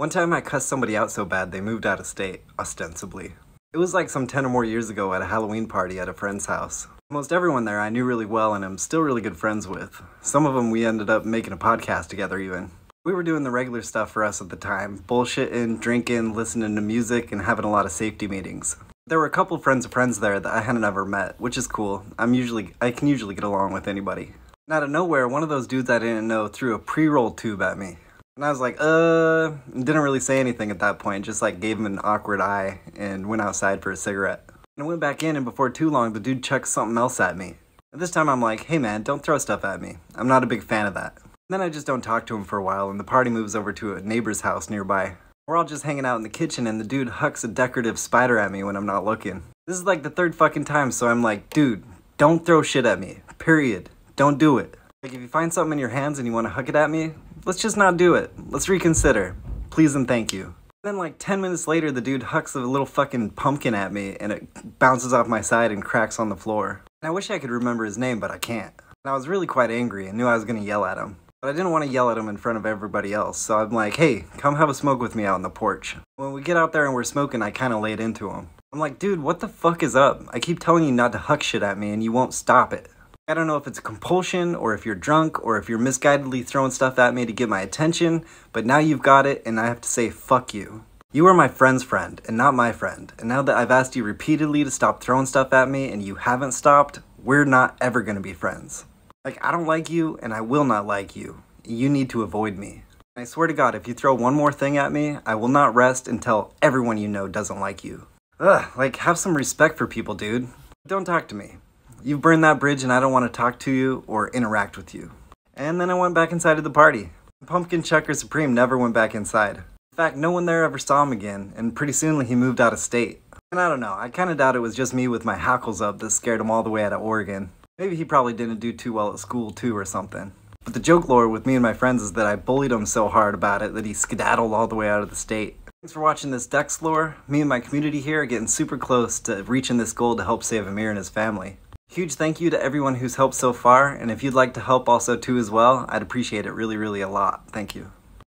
One time I cussed somebody out so bad they moved out of state, ostensibly. It was like some 10 or more years ago at a Halloween party at a friend's house. Most everyone there I knew really well and am still really good friends with. Some of them we ended up making a podcast together even. We were doing the regular stuff for us at the time, bullshitting, drinking, listening to music, and having a lot of safety meetings. There were a couple friends of friends there that I hadn't ever met, which is cool. I can usually get along with anybody. And out of nowhere, one of those dudes I didn't know threw a pre-roll tube at me. And I was like, didn't really say anything at that point, just like gave him an awkward eye and went outside for a cigarette. And I went back in and before too long, the dude chucked something else at me. And this time I'm like, hey man, don't throw stuff at me. I'm not a big fan of that. And then I just don't talk to him for a while and the party moves over to a neighbor's house nearby. We're all just hanging out in the kitchen and the dude hucks a decorative spider at me when I'm not looking. This is like the third fucking time, so I'm like, dude, don't throw shit at me. Period. Don't do it. Like if you find something in your hands and you want to huck it at me, let's just not do it. Let's reconsider. Please and thank you. Then like 10 minutes later, the dude hucks a little fucking pumpkin at me and it bounces off my side and cracks on the floor. And I wish I could remember his name, but I can't. And I was really quite angry and knew I was gonna yell at him. But I didn't want to yell at him in front of everybody else, so I'm like, hey, come have a smoke with me out on the porch. When we get out there and we're smoking, I kinda laid into him. I'm like, dude, what the fuck is up? I keep telling you not to huck shit at me and you won't stop it. I don't know if it's a compulsion, or if you're drunk, or if you're misguidedly throwing stuff at me to get my attention, but now you've got it and I have to say fuck you. You are my friend's friend, and not my friend, and now that I've asked you repeatedly to stop throwing stuff at me and you haven't stopped, we're not ever gonna be friends. Like, I don't like you, and I will not like you. You need to avoid me. I swear to God, if you throw one more thing at me, I will not rest until everyone you know doesn't like you. Ugh, like, have some respect for people, dude. Don't talk to me. You've burned that bridge and I don't want to talk to you or interact with you. And then I went back inside of the party. Pumpkin Chucker Supreme never went back inside. In fact, no one there ever saw him again, and pretty soon he moved out of state. And I don't know, I kinda doubt it was just me with my hackles up that scared him all the way out of Oregon. Maybe he probably didn't do too well at school too or something. But the joke lore with me and my friends is that I bullied him so hard about it that he skedaddled all the way out of the state. Thanks for watching this Dex lore. Me and my community here are getting super close to reaching this goal to help save Amir and his family. Huge thank you to everyone who's helped so far, and if you'd like to help also too as well, I'd appreciate it really, really a lot. Thank you.